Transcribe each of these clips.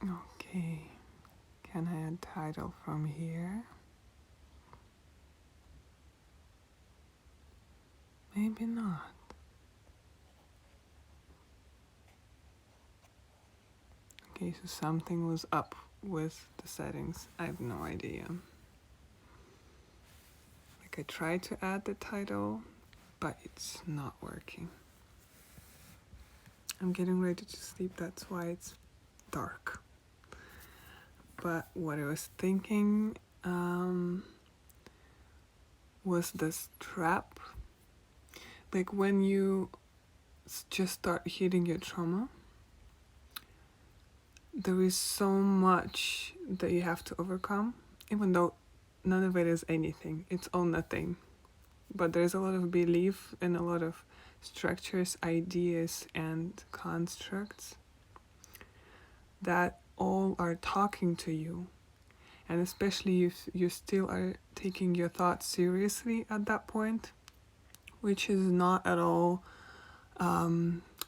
Okay, can I add title from here? Maybe not. Okay, so something was up with the settings. I have no idea. Like I tried to add the title, but it's not working. I'm getting ready to sleep, that's why it's dark. But what I was thinking was this trap. Like when you just start hitting your trauma, there is so much that you have to overcome, even though none of it is anything. It's all nothing. But there's a lot of belief and a lot of structures, ideas, and constructs that all are talking to you. And especially if you still are taking your thoughts seriously at that point, which is not at all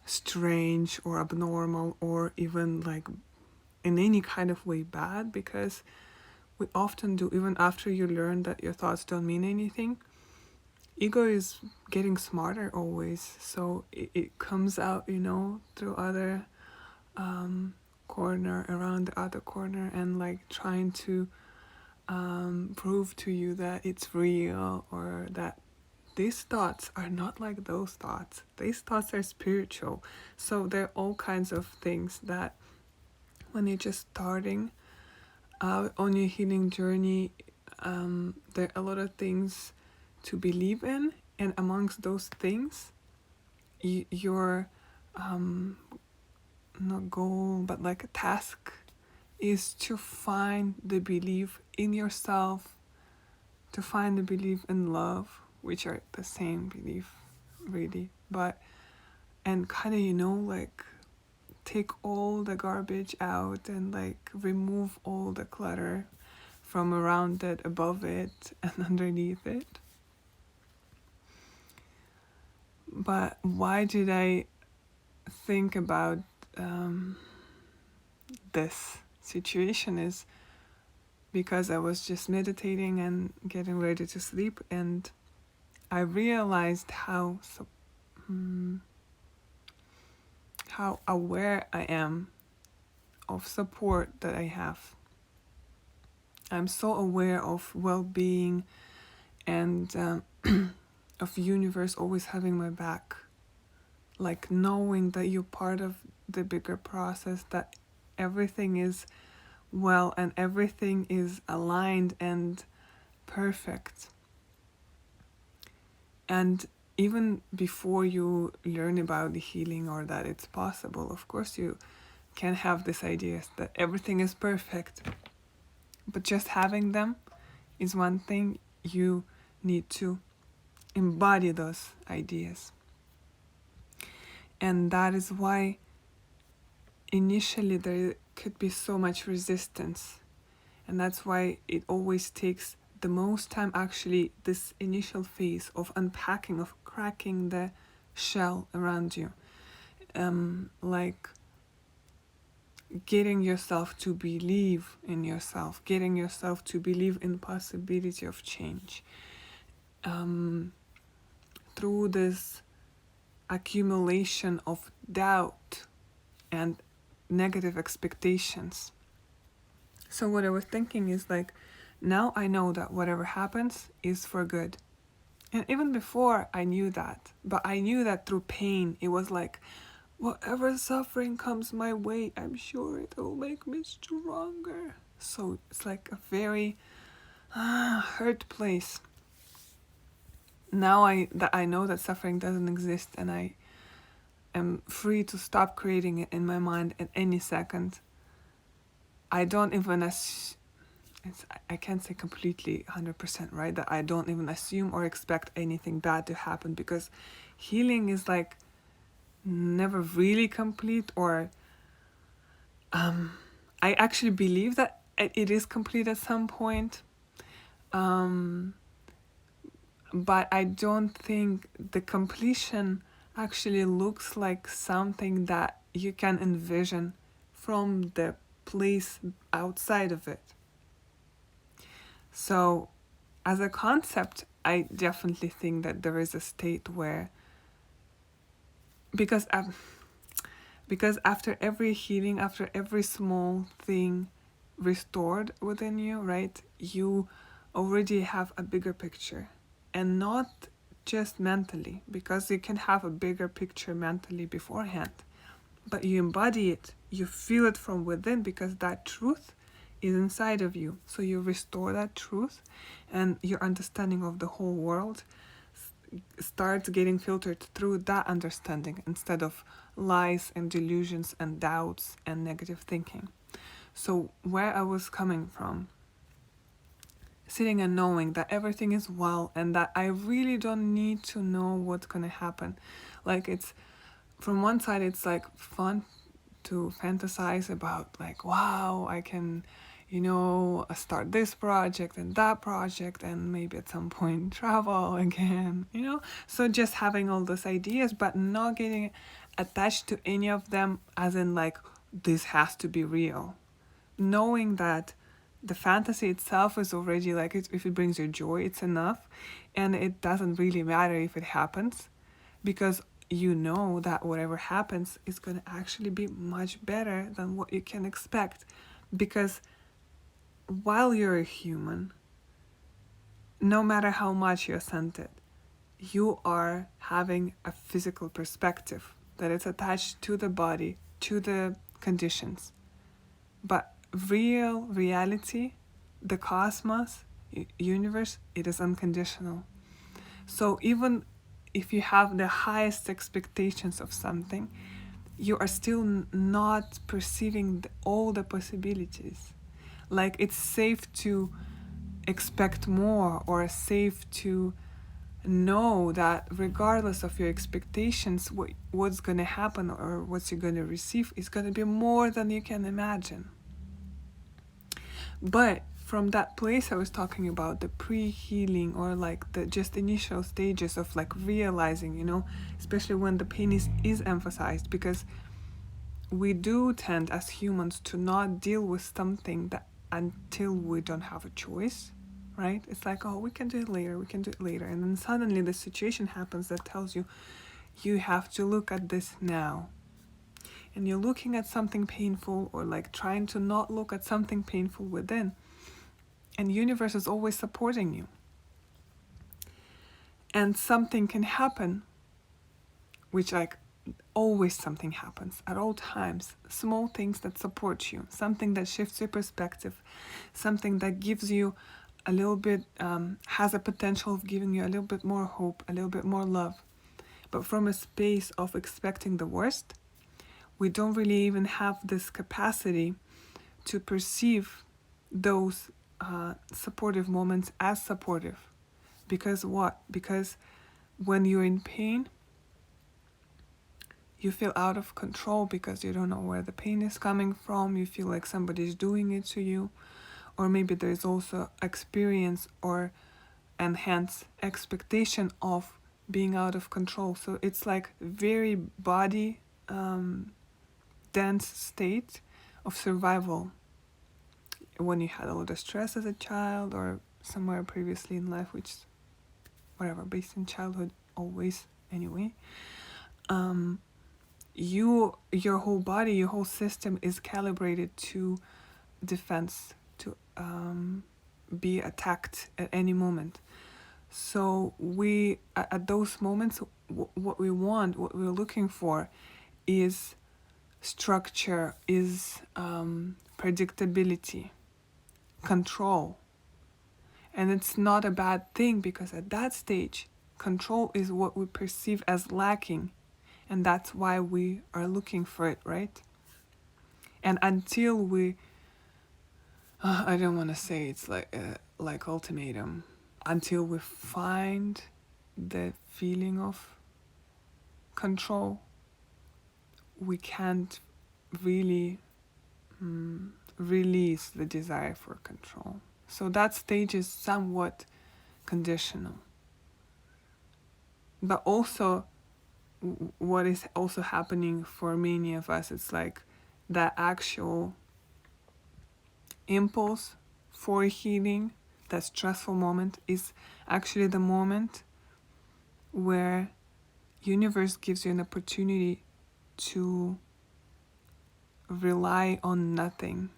strange or abnormal or even like in any kind of way bad, because we often do, even after you learn that your thoughts don't mean anything. Ego is getting smarter always, so it comes out, through other corner, around the other corner, and like trying to prove to you that it's real, or that these thoughts are not like those thoughts. These thoughts are spiritual. So there are all kinds of things that when you're just starting out on your healing journey, there are a lot of things to believe in, and amongst those things, your not goal but like a task is to find the belief in yourself, to find the belief in love, which are the same belief really, but and kind of like take all the garbage out and like remove all the clutter from around it, above it, and underneath it. But why did I think about this situation is because I was just meditating and getting ready to sleep, and I realized how aware I am of support that I have. I'm so aware of well-being and of universe always having my back, like knowing that you're part of the bigger process, that everything is well and everything is aligned and perfect. And even before you learn about the healing or that it's possible, of course you can have these ideas that everything is perfect, but just having them is one thing. You need to embody those ideas, and that is why initially there could be so much resistance, and that's why it always takes the most time, actually, this initial phase of unpacking, of cracking the shell around you, like getting yourself to believe in yourself, getting yourself to believe in the possibility of change, through this accumulation of doubt and negative expectations. So what I was thinking is like, now I know that whatever happens is for good. And even before I knew that, but I knew that through pain. It was like, whatever suffering comes my way, I'm sure it will make me stronger. So it's like a very hurt place. Now that I know that suffering doesn't exist, and I am free to stop creating it in my mind at any second. I don't even I can't say completely 100% right that I don't even assume or expect anything bad to happen, because healing is like never really complete, or I actually believe that it is complete at some point, but I don't think the completion actually looks like something that you can envision from the place outside of it. So as a concept, I definitely think that there is a state where, because after every healing, after every small thing restored within you, right, you already have a bigger picture. And not just mentally, because you can have a bigger picture mentally beforehand, but you embody it, you feel it from within, because that truth is inside of you. So you restore that truth, and your understanding of the whole world starts getting filtered through that understanding, instead of lies and delusions and doubts and negative thinking. So where I was coming from, sitting and knowing that everything is well, and that I really don't need to know what's gonna happen. Like, it's, from one side, it's like fun to fantasize about, like, wow, I can, start this project and that project, and maybe at some point travel again, So just having all those ideas, but not getting attached to any of them, as in, like, this has to be real. Knowing that the fantasy itself is already, like, if it brings you joy, it's enough. And it doesn't really matter if it happens, because you know that whatever happens is going to actually be much better than what you can expect. Because while you're a human, no matter how much you're scented, you are having a physical perspective that is attached to the body, to the conditions. But reality, the cosmos, universe, it is unconditional. So even if you have the highest expectations of something, you are still not perceiving all the possibilities. Like, it's safe to expect more, or safe to know that regardless of your expectations, what's going to happen or what you're going to receive is going to be more than you can imagine. But from that place I was talking about, the pre-healing, or like the just initial stages of, like, realizing, especially when the pain is emphasized, because we do tend as humans to not deal with something that until we don't have a choice, right? It's like, oh, we can do it later, and then suddenly the situation happens that tells you, you have to look at this now. And you're looking at something painful, or like trying to not look at something painful within, and the universe is always supporting you. And something can happen, which, like, always something happens at all times, small things that support you, something that shifts your perspective, something that gives you a little bit, has a potential of giving you a little bit more hope, a little bit more love. But from a space of expecting the worst, we don't really even have this capacity to perceive those supportive moments as supportive. Because what? Because when you're in pain, you feel out of control, because you don't know where the pain is coming from. You feel like somebody's doing it to you. Or maybe there's also experience, and hence expectation of being out of control. So it's like very body dense state of survival when you had a lot of stress as a child, or somewhere previously in life, which, whatever, based in childhood always anyway. Your whole body, your whole system is calibrated to defense, to be attacked at any moment. So we, at those moments, what we want, what we're looking for, is structure, is predictability, control. And it's not a bad thing, because at that stage, control is what we perceive as lacking. And that's why we are looking for it, right? And until we, I don't want to say it's like ultimatum, until we find the feeling of control, we can't really release the desire for control. So that stage is somewhat conditional. But also, what is also happening for many of us, it's like that actual impulse for healing, that stressful moment, is actually the moment where universe gives you an opportunity to rely on nothing.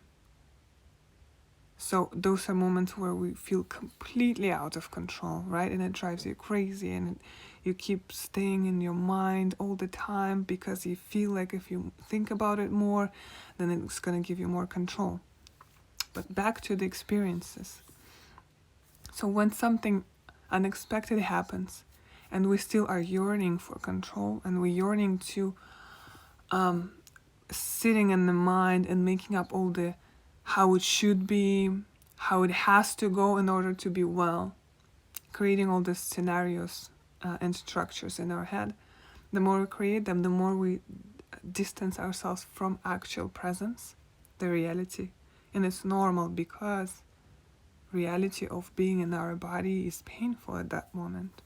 So those are moments where we feel completely out of control, right? And it drives you crazy, and you keep staying in your mind all the time because you feel like if you think about it more, then it's going to give you more control. But back to the experiences. So when something unexpected happens and we still are yearning for control, and we're yearning to sitting in the mind and making up all the how it should be, how it has to go in order to be well, creating all these scenarios and structures in our head. The more we create them, the more we distance ourselves from actual presence, the reality. And it's normal because reality of being in our body is painful at that moment.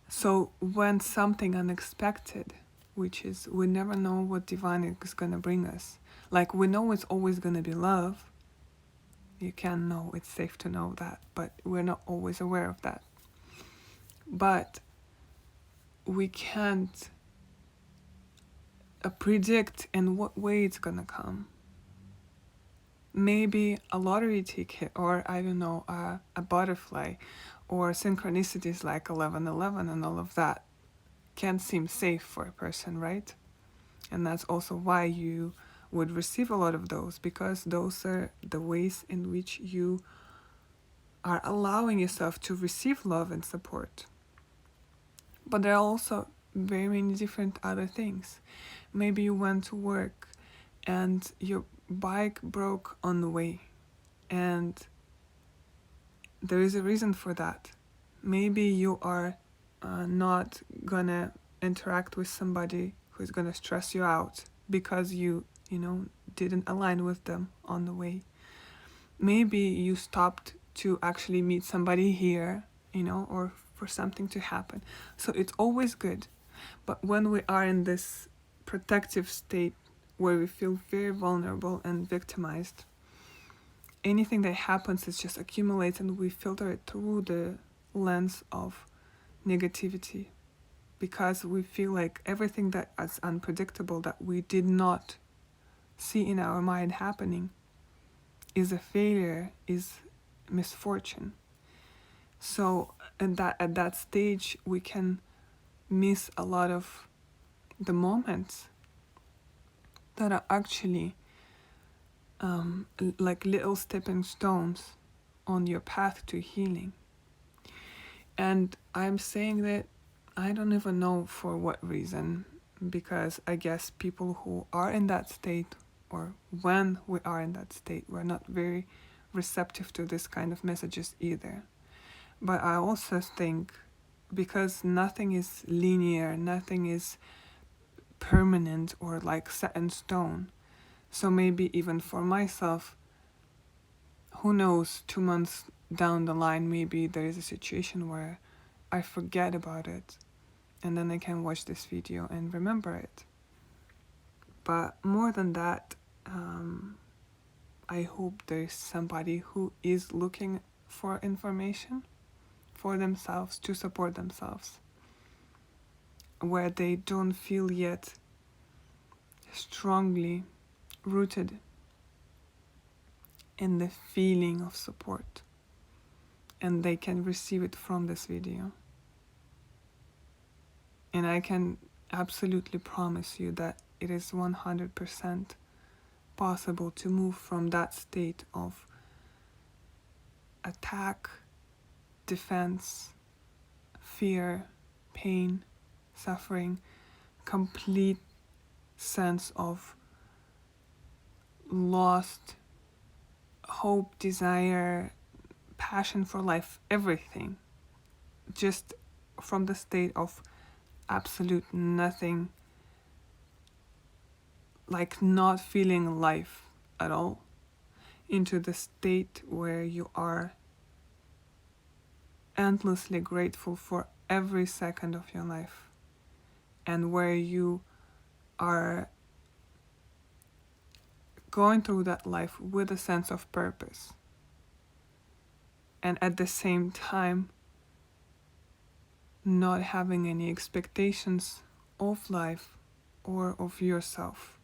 So when something unexpected, which is we never know what divine is going to bring us. Like we know it's always going to be love. You can know, it's safe to know that, but we're not always aware of that. But we can't predict in what way it's going to come. Maybe a lottery ticket, or I don't know, a butterfly, or synchronicities like 1111 and all of that can seem safe for a person, right? And that's also why you would receive a lot of those, because those are the ways in which you are allowing yourself to receive love and support. But there are also very many different other things. Maybe you went to work and your bike broke on the way, and there is a reason for that. Maybe you are not gonna interact with somebody who's gonna stress you out because you didn't align with them on the way. Maybe you stopped to actually meet somebody here, or for something to happen. So it's always good. But when we are in this protective state where we feel very vulnerable and victimized, anything that happens is just accumulates, and we filter it through the lens of negativity, because we feel like everything that is unpredictable, that we did not see in our mind happening, is a failure, is misfortune. So at that stage we can miss a lot of the moments that are actually like little stepping stones on your path to healing. And I'm saying that I don't even know for what reason, because I guess people who are in that state, or when we are in that state, we're not very receptive to this kind of messages either. But I also think, because nothing is linear, nothing is permanent or like set in stone. So maybe even for myself, who knows, 2 months down the line, maybe there is a situation where I forget about it, and then I can watch this video and remember it. But more than that, I hope there's somebody who is looking for information for themselves to support themselves, where they don't feel yet strongly rooted in the feeling of support, and they can receive it from this video. And I can absolutely promise you that it is 100% possible to move from that state of attack, defense, fear, pain, suffering, complete sense of lost hope, desire, passion for life, everything, just from the state of absolute nothing, like not feeling life at all, into the state where you are endlessly grateful for every second of your life, and where you are going through that life with a sense of purpose, and at the same time not having any expectations of life or of yourself.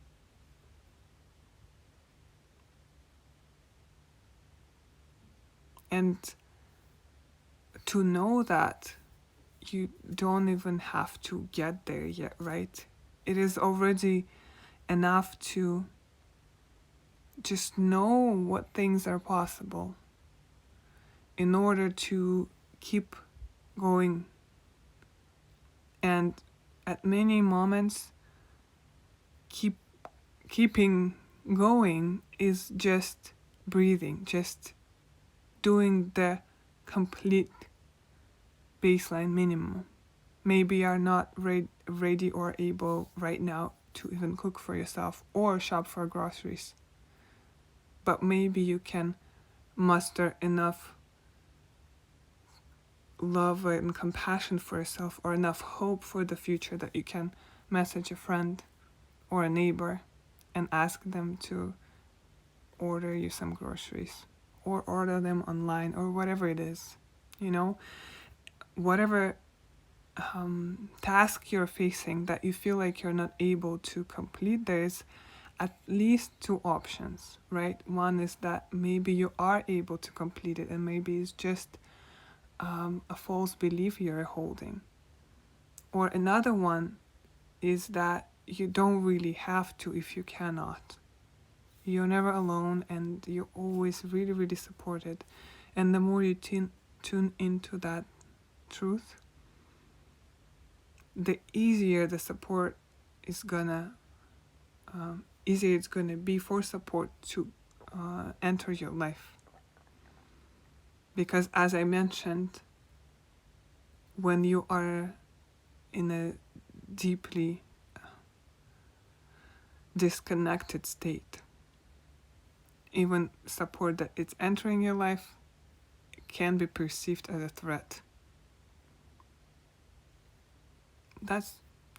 And to know that you don't even have to get there yet, right? It is already enough to just know what things are possible in order to keep going. And at many moments, keeping going is just breathing, just doing the complete baseline minimum. Maybe you're not ready or able right now to even cook for yourself or shop for groceries, but maybe you can muster enough love and compassion for yourself, or enough hope for the future, that you can message a friend or a neighbor and ask them to order you some groceries, or order them online, or whatever it is, you know, whatever task you're facing that you feel like you're not able to complete. There's at least two options, right? One is that maybe you are able to complete it, and maybe it's just a false belief you're holding. Or another one is that you don't really have to if you cannot. You're never alone, and you're always really, really supported. And the more you tune into that truth, the easier the support is gonna, easier it's gonna be for support to enter your life. Because as I mentioned, when you are in a deeply disconnected state, even support that it's entering your life can be perceived as a threat. That's,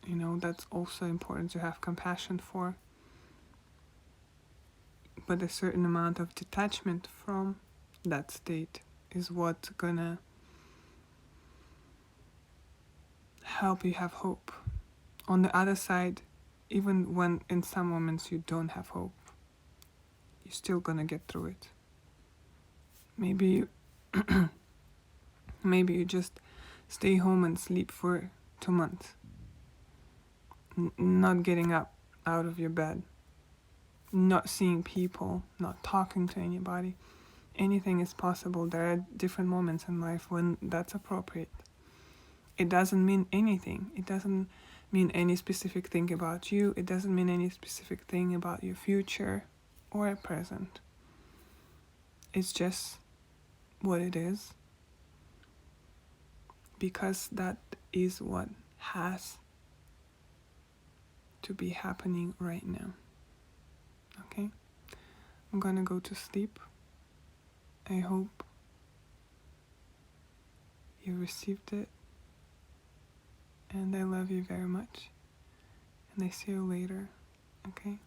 that's also important to have compassion for. But a certain amount of detachment from that state is what's gonna help you have hope. On the other side, even when in some moments you don't have hope, you're still gonna get through it. Maybe you just stay home and sleep for 2 months, not getting up out of your bed, not seeing people, not talking to anybody. Anything is possible. There are different moments in life when that's appropriate. It doesn't mean anything. It doesn't mean any specific thing about you. It doesn't mean any specific thing about your future or present. It's just what it is, because that is what has to be happening right now. Okay? I'm gonna go to sleep. I hope you received it. And I love you very much. And I see you later. Okay?